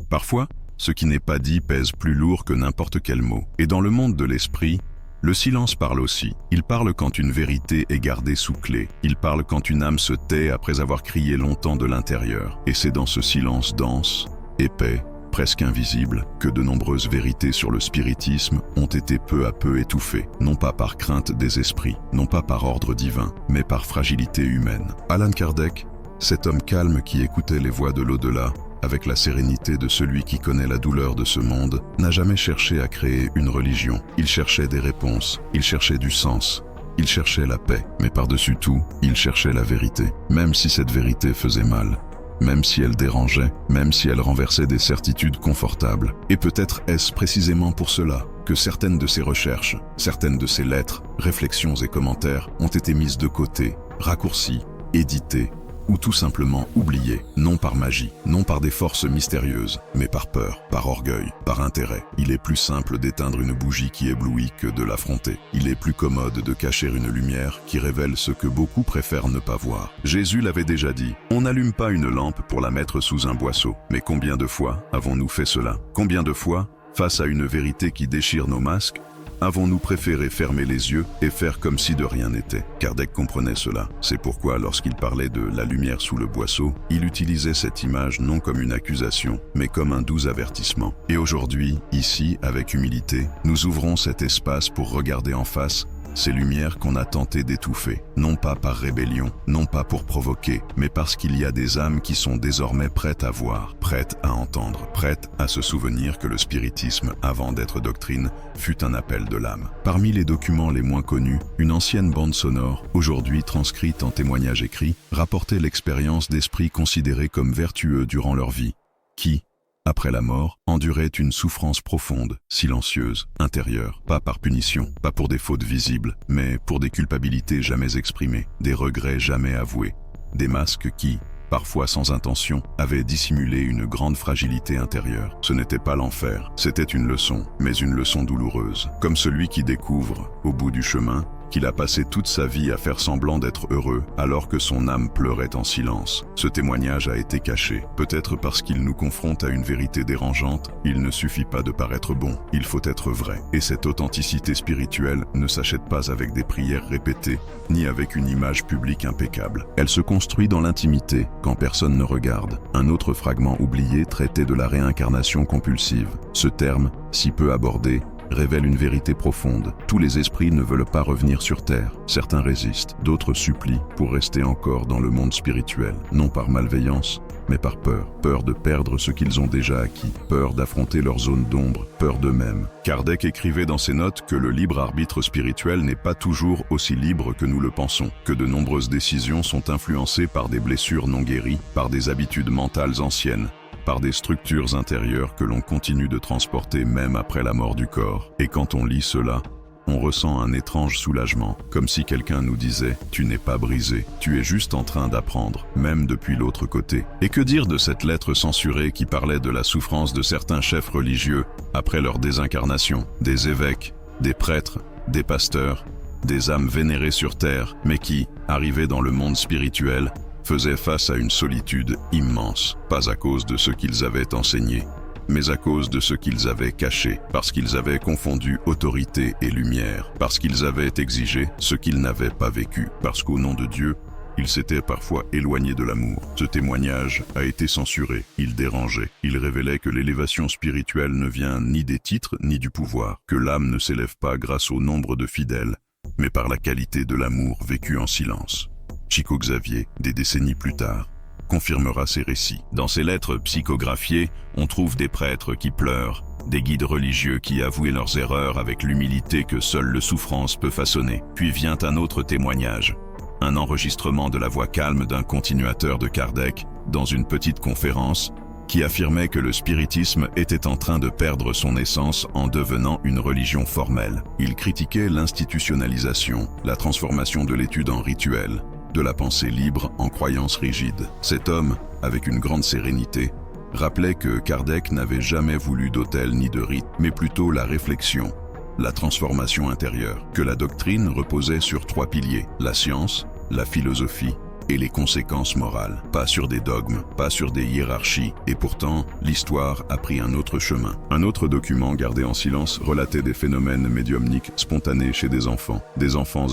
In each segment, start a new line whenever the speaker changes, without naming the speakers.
Parfois, ce qui n'est pas dit pèse plus lourd que n'importe quel mot. Et dans le monde de l'esprit, le silence parle aussi. Il parle quand une vérité est gardée sous clé. Il parle quand une âme se tait après avoir crié longtemps de l'intérieur. Et c'est dans ce silence dense, épais, presque invisible, que de nombreuses vérités sur le spiritisme ont été peu à peu étouffées, non pas par crainte des esprits, non pas par ordre divin, mais par fragilité humaine. Allan Kardec, cet homme calme qui écoutait les voix de l'au-delà, avec la sérénité de celui qui connaît la douleur de ce monde, n'a jamais cherché à créer une religion. Il cherchait des réponses, il cherchait du sens, il cherchait la paix, mais par-dessus tout, il cherchait la vérité, même si cette vérité faisait mal. Même si elle dérangeait, même si elle renversait des certitudes confortables. Et peut-être est-ce précisément pour cela que certaines de ses recherches, certaines de ses lettres, réflexions et commentaires ont été mises de côté, raccourcies, éditées, ou tout simplement oubliées, non par magie, non par des forces mystérieuses, mais par peur, par orgueil, par intérêt. Il est plus simple d'éteindre une bougie qui éblouit que de l'affronter. Il est plus commode de cacher une lumière qui révèle ce que beaucoup préfèrent ne pas voir. Jésus l'avait déjà dit, on n'allume pas une lampe pour la mettre sous un boisseau. Mais combien de fois avons-nous fait cela? Combien de fois, face à une vérité qui déchire nos masques, avons-nous préféré fermer les yeux et faire comme si de rien n'était? Kardec comprenait cela. C'est pourquoi, lorsqu'il parlait de la lumière sous le boisseau, il utilisait cette image non comme une accusation, mais comme un doux avertissement. Et aujourd'hui, ici, avec humilité, nous ouvrons cet espace pour regarder en face ces lumières qu'on a tenté d'étouffer, non pas par rébellion, non pas pour provoquer, mais parce qu'il y a des âmes qui sont désormais prêtes à voir, prêtes à entendre, prêtes à se souvenir que le spiritisme, avant d'être doctrine, fut un appel de l'âme. Parmi les documents les moins connus, une ancienne bande sonore, aujourd'hui transcrite en témoignage écrit, rapportait l'expérience d'esprits considérés comme vertueux durant leur vie, qui, après la mort, endurait une souffrance profonde, silencieuse, intérieure, pas par punition, pas pour des fautes visibles, mais pour des culpabilités jamais exprimées, des regrets jamais avoués, des masques qui, parfois sans intention, avaient dissimulé une grande fragilité intérieure. Ce n'était pas l'enfer, c'était une leçon, mais une leçon douloureuse, comme celui qui découvre, au bout du chemin, qu'il a passé toute sa vie à faire semblant d'être heureux alors que son âme pleurait en silence. Ce témoignage a été caché, peut-être parce qu'il nous confronte à une vérité dérangeante. Il ne suffit pas de paraître bon, il faut être vrai. Et cette authenticité spirituelle ne s'achète pas avec des prières répétées, ni avec une image publique impeccable. Elle se construit dans l'intimité, quand personne ne regarde. Un autre fragment oublié traitait de la réincarnation compulsive. Ce terme, si peu abordé, révèle une vérité profonde. Tous les esprits ne veulent pas revenir sur Terre. Certains résistent, d'autres supplient pour rester encore dans le monde spirituel, non par malveillance, mais par peur. Peur de perdre ce qu'ils ont déjà acquis, peur d'affronter leur zone d'ombre, peur d'eux-mêmes. Kardec écrivait dans ses notes que le libre arbitre spirituel n'est pas toujours aussi libre que nous le pensons, que de nombreuses décisions sont influencées par des blessures non guéries, par des habitudes mentales anciennes, par des structures intérieures que l'on continue de transporter même après la mort du corps. Et quand on lit cela, on ressent un étrange soulagement, comme si quelqu'un nous disait « Tu n'es pas brisé, tu es juste en train d'apprendre, même depuis l'autre côté ». Et que dire de cette lettre censurée qui parlait de la souffrance de certains chefs religieux après leur désincarnation, des évêques, des prêtres, des pasteurs, des âmes vénérées sur terre, mais qui, arrivés dans le monde spirituel, faisaient face à une solitude immense, pas à cause de ce qu'ils avaient enseigné, mais à cause de ce qu'ils avaient caché, parce qu'ils avaient confondu autorité et lumière, parce qu'ils avaient exigé ce qu'ils n'avaient pas vécu, parce qu'au nom de Dieu, ils s'étaient parfois éloignés de l'amour. Ce témoignage a été censuré, il dérangeait, il révélait que l'élévation spirituelle ne vient ni des titres ni du pouvoir, que l'âme ne s'élève pas grâce au nombre de fidèles, mais par la qualité de l'amour vécu en silence. Chico Xavier, des décennies plus tard, confirmera ces récits. Dans ces lettres psychographiées, on trouve des prêtres qui pleurent, des guides religieux qui avouent leurs erreurs avec l'humilité que seule le souffrance peut façonner. Puis vient un autre témoignage, un enregistrement de la voix calme d'un continuateur de Kardec dans une petite conférence qui affirmait que le spiritisme était en train de perdre son essence en devenant une religion formelle. Il critiquait l'institutionnalisation, la transformation de l'étude en rituel, de la pensée libre en croyance rigide. Cet homme, avec une grande sérénité, rappelait que Kardec n'avait jamais voulu d'autel ni de rite, mais plutôt la réflexion, la transformation intérieure, que la doctrine reposait sur 3 piliers, la science, la philosophie et les conséquences morales. Pas sur des dogmes, pas sur des hiérarchies. Et pourtant, l'histoire a pris un autre chemin. Un autre document gardé en silence relatait des phénomènes médiumniques spontanés chez des enfants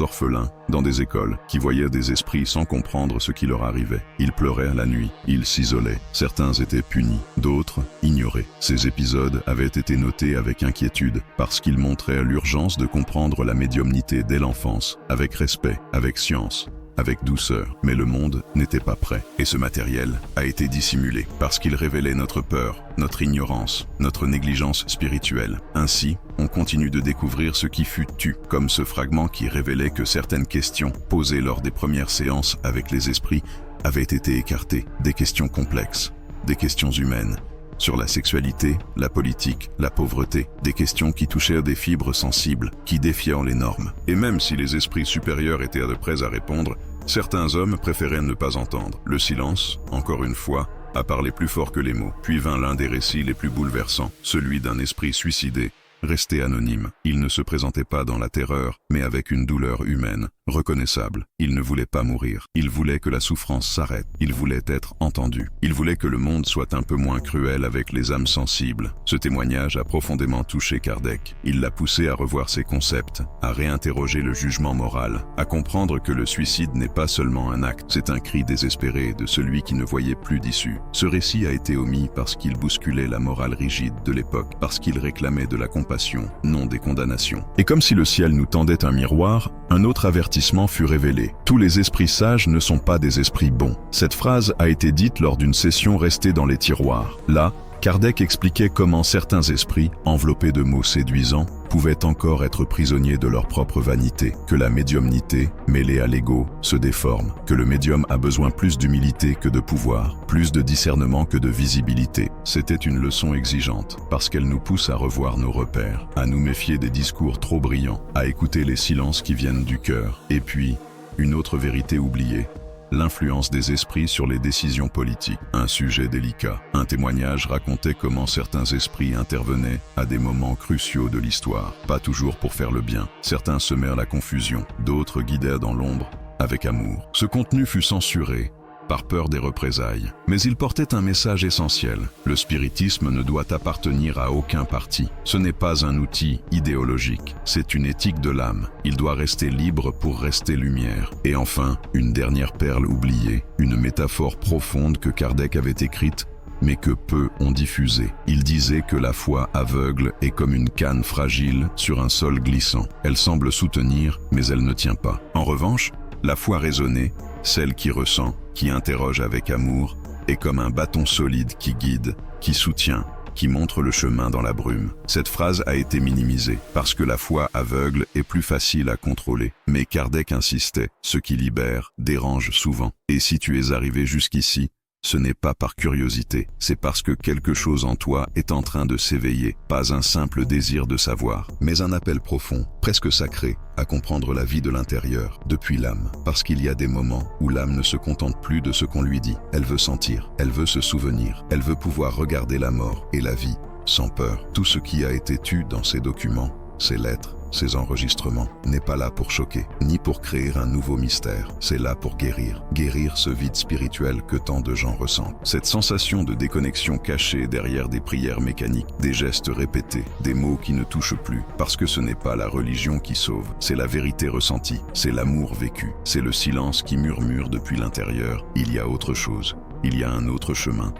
orphelins, dans des écoles, qui voyaient des esprits sans comprendre ce qui leur arrivait. Ils pleuraient la nuit, ils s'isolait. Certains étaient punis, d'autres ignorés. Ces épisodes avaient été notés avec inquiétude parce qu'ils montraient l'urgence de comprendre la médiumnité dès l'enfance, avec respect, avec science, avec douceur. Mais le monde n'était pas prêt. Et ce matériel a été dissimulé parce qu'il révélait notre peur, notre ignorance, notre négligence spirituelle. Ainsi, on continue de découvrir ce qui fut tu, comme ce fragment qui révélait que certaines questions posées lors des premières séances avec les esprits avaient été écartées, des questions complexes, des questions humaines, sur la sexualité, la politique, la pauvreté, des questions qui touchaient des fibres sensibles, qui défiaient les normes. Et même si les esprits supérieurs étaient prêts à répondre, certains hommes préféraient ne pas entendre. Le silence, encore une fois, a parlé plus fort que les mots. Puis vint l'un des récits les plus bouleversants, celui d'un esprit suicidé, resté anonyme. Il ne se présentait pas dans la terreur, mais avec une douleur humaine, reconnaissable. Il ne voulait pas mourir. Il voulait que la souffrance s'arrête. Il voulait être entendu. Il voulait que le monde soit un peu moins cruel avec les âmes sensibles. Ce témoignage a profondément touché Kardec. Il l'a poussé à revoir ses concepts, à réinterroger le jugement moral, à comprendre que le suicide n'est pas seulement un acte, c'est un cri désespéré de celui qui ne voyait plus d'issue. Ce récit a été omis parce qu'il bousculait la morale rigide de l'époque, parce qu'il réclamait de la compassion, non des condamnations. Et comme si le ciel nous tendait un miroir, un autre avertissement fut révélé. Tous les esprits sages ne sont pas des esprits bons. Cette phrase a été dite lors d'une session restée dans les tiroirs. Là, Kardec expliquait comment certains esprits, enveloppés de mots séduisants, pouvaient encore être prisonniers de leur propre vanité, que la médiumnité, mêlée à l'ego, se déforme, que le médium a besoin plus d'humilité que de pouvoir, plus de discernement que de visibilité. C'était une leçon exigeante, parce qu'elle nous pousse à revoir nos repères, à nous méfier des discours trop brillants, à écouter les silences qui viennent du cœur. Et puis, une autre vérité oubliée, l'influence des esprits sur les décisions politiques, un sujet délicat. Un témoignage racontait comment certains esprits intervenaient à des moments cruciaux de l'histoire, pas toujours pour faire le bien. Certains semèrent la confusion, d'autres guidèrent dans l'ombre avec amour. Ce contenu fut censuré, par peur des représailles. Mais il portait un message essentiel. Le spiritisme ne doit appartenir à aucun parti. Ce n'est pas un outil idéologique, c'est une éthique de l'âme. Il doit rester libre pour rester lumière. Et enfin, une dernière perle oubliée, une métaphore profonde que Kardec avait écrite, mais que peu ont diffusée. Il disait que la foi aveugle est comme une canne fragile sur un sol glissant. Elle semble soutenir, mais elle ne tient pas. En revanche, la foi raisonnée, celle qui ressent, qui interroge avec amour, est comme un bâton solide qui guide, qui soutient, qui montre le chemin dans la brume. Cette phrase a été minimisée, parce que la foi aveugle est plus facile à contrôler. Mais Kardec insistait, ce qui libère dérange souvent. Et si tu es arrivé jusqu'ici, ce n'est pas par curiosité, c'est parce que quelque chose en toi est en train de s'éveiller, pas un simple désir de savoir, mais un appel profond, presque sacré, à comprendre la vie de l'intérieur, depuis l'âme. Parce qu'il y a des moments où l'âme ne se contente plus de ce qu'on lui dit, elle veut sentir, elle veut se souvenir, elle veut pouvoir regarder la mort et la vie, sans peur. Tout ce qui a été tu dans ces documents, ces lettres, ces enregistrements, n'est pas là pour choquer, ni pour créer un nouveau mystère. C'est là pour guérir ce vide spirituel que tant de gens ressentent. Cette sensation de déconnexion cachée derrière des prières mécaniques, des gestes répétés, des mots qui ne touchent plus. Parce que ce n'est pas la religion qui sauve, c'est la vérité ressentie, c'est l'amour vécu, c'est le silence qui murmure depuis l'intérieur. Il y a autre chose, il y a un autre chemin.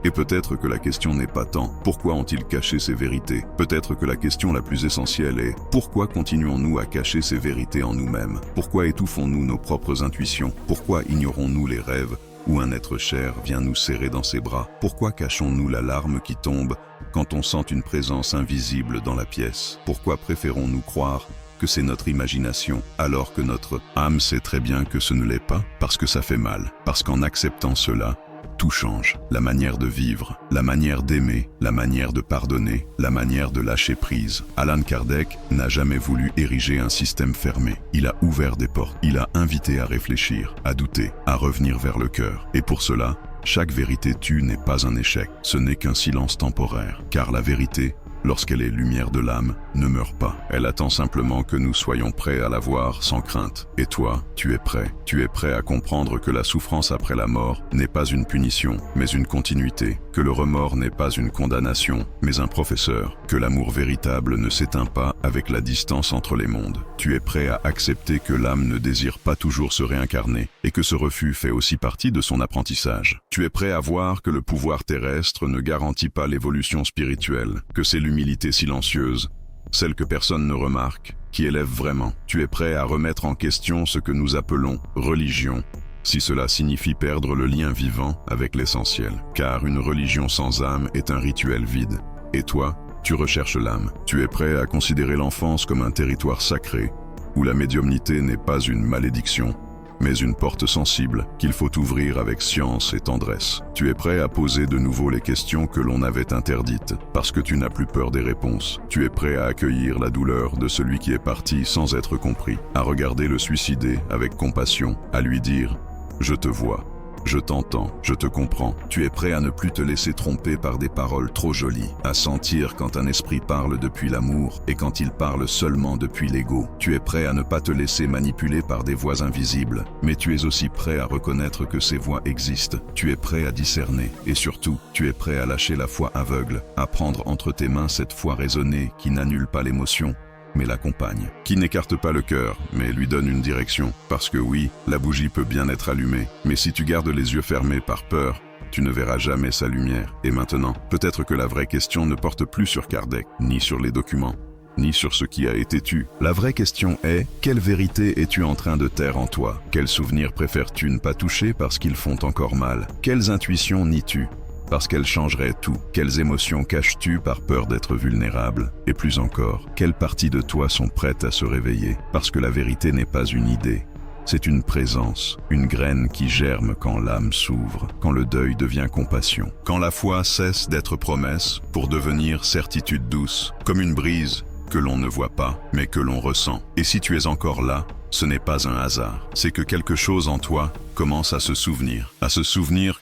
Et peut-être que la question n'est pas tant « Pourquoi ont-ils caché ces vérités ?» Peut-être que la question la plus essentielle est « Pourquoi continuons-nous à cacher ces vérités en nous-mêmes ? Pourquoi étouffons-nous nos propres intuitions ? Pourquoi ignorons-nous les rêves où un être cher vient nous serrer dans ses bras ? Pourquoi cachons-nous la larme qui tombe quand on sent une présence invisible dans la pièce ? Pourquoi préférons-nous croire que c'est notre imagination, alors que notre âme sait très bien que ce ne l'est pas ? Parce que ça fait mal, parce qu'en acceptant cela, tout change. La manière de vivre, la manière d'aimer, la manière de pardonner, la manière de lâcher prise. Allan Kardec n'a jamais voulu ériger un système fermé. Il a ouvert des portes. Il a invité à réfléchir, à douter, à revenir vers le cœur. Et pour cela, chaque vérité tue n'est pas un échec. Ce n'est qu'un silence temporaire. Car la vérité lorsqu'elle est lumière de l'âme, ne meurt pas. Elle attend simplement que nous soyons prêts à la voir sans crainte. Et toi, tu es prêt. Tu es prêt à comprendre que la souffrance après la mort n'est pas une punition, mais une continuité. Que le remords n'est pas une condamnation, mais un professeur. Que l'amour véritable ne s'éteint pas avec la distance entre les mondes. Tu es prêt à accepter que l'âme ne désire pas toujours se réincarner et que ce refus fait aussi partie de son apprentissage. Tu es prêt à voir que le pouvoir terrestre ne garantit pas l'évolution spirituelle, que c'est l'humilité silencieuse, celle que personne ne remarque, qui élève vraiment. Tu es prêt à remettre en question ce que nous appelons religion, si cela signifie perdre le lien vivant avec l'essentiel. Car une religion sans âme est un rituel vide. Et toi, tu recherches l'âme. Tu es prêt à considérer l'enfance comme un territoire sacré, où la médiumnité n'est pas une malédiction, mais une porte sensible qu'il faut ouvrir avec science et tendresse. Tu es prêt à poser de nouveau les questions que l'on avait interdites, parce que tu n'as plus peur des réponses. Tu es prêt à accueillir la douleur de celui qui est parti sans être compris, à regarder le suicidé avec compassion, à lui dire « Je te vois ». Je t'entends, je te comprends. Tu es prêt à ne plus te laisser tromper par des paroles trop jolies, à sentir quand un esprit parle depuis l'amour et quand il parle seulement depuis l'ego. Tu es prêt à ne pas te laisser manipuler par des voix invisibles, mais tu es aussi prêt à reconnaître que ces voix existent. Tu es prêt à discerner et surtout, tu es prêt à lâcher la foi aveugle, à prendre entre tes mains cette foi raisonnée qui n'annule pas l'émotion, mais l'accompagne, qui n'écarte pas le cœur, mais lui donne une direction. Parce que oui, la bougie peut bien être allumée, mais si tu gardes les yeux fermés par peur, tu ne verras jamais sa lumière. Et maintenant, peut-être que la vraie question ne porte plus sur Kardec, ni sur les documents, ni sur ce qui a été tu. La vraie question est, quelle vérité es-tu en train de taire en toi? Quels souvenirs préfères-tu ne pas toucher parce qu'ils font encore mal? Quelles intuitions nies-tu parce qu'elles changeraient tout? Quelles émotions caches-tu par peur d'être vulnérable? Et plus encore, quelles parties de toi sont prêtes à se réveiller? Parce que la vérité n'est pas une idée, c'est une présence, une graine qui germe quand l'âme s'ouvre, quand le deuil devient compassion, quand la foi cesse d'être promesse pour devenir certitude douce, comme une brise que l'on ne voit pas, mais que l'on ressent. Et si tu es encore là, ce n'est pas un hasard, c'est que quelque chose en toi commence à se souvenir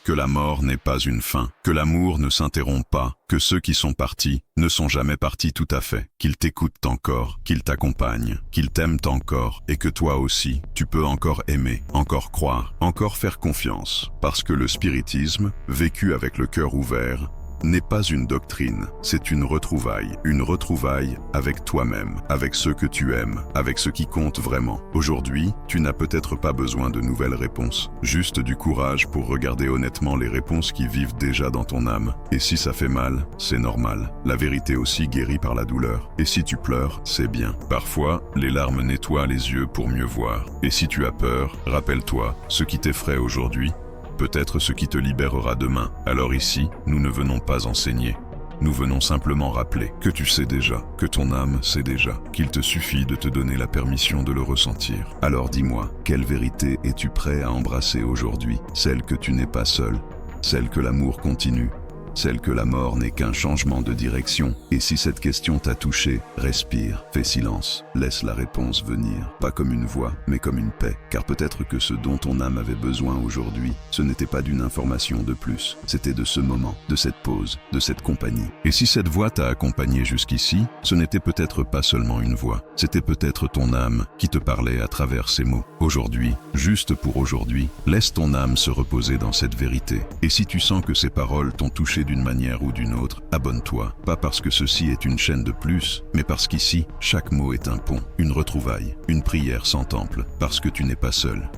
que la mort n'est pas une fin, que l'amour ne s'interrompt pas, que ceux qui sont partis ne sont jamais partis tout à fait, qu'ils t'écoutent encore, qu'ils t'accompagnent, qu'ils t'aiment encore, et que toi aussi, tu peux encore aimer, encore croire, encore faire confiance, parce que le spiritisme, vécu avec le cœur ouvert, n'est pas une doctrine, c'est une retrouvaille avec toi-même, avec ceux que tu aimes, avec ce qui compte vraiment. Aujourd'hui, tu n'as peut-être pas besoin de nouvelles réponses, juste du courage pour regarder honnêtement les réponses qui vivent déjà dans ton âme. Et si ça fait mal, c'est normal. La vérité aussi guérit par la douleur. Et si tu pleures, c'est bien. Parfois, les larmes nettoient les yeux pour mieux voir. Et si tu as peur, rappelle-toi, ce qui t'effraie aujourd'hui, peut-être ce qui te libérera demain. Alors ici, nous ne venons pas enseigner. Nous venons simplement rappeler que tu sais déjà, que ton âme sait déjà, qu'il te suffit de te donner la permission de le ressentir. Alors dis-moi, quelle vérité es-tu prêt à embrasser aujourd'hui? Celle que tu n'es pas seul, celle que l'amour continue, celle que la mort n'est qu'un changement de direction. Et si cette question t'a touché, respire, fais silence, laisse la réponse venir, pas comme une voix, mais comme une paix. Car peut-être que ce dont ton âme avait besoin aujourd'hui, ce n'était pas d'une information de plus, c'était de ce moment, de cette pause, de cette compagnie. Et si cette voix t'a accompagné jusqu'ici, ce n'était peut-être pas seulement une voix, c'était peut-être ton âme qui te parlait à travers ces mots. Aujourd'hui, juste pour aujourd'hui, laisse ton âme se reposer dans cette vérité. Et si tu sens que ces paroles t'ont touché d'une manière ou d'une autre, abonne-toi, pas parce que ceci est une chaîne de plus, mais parce qu'ici, chaque mot est un pont, une retrouvaille, une prière sans temple, parce que tu n'es pas seul.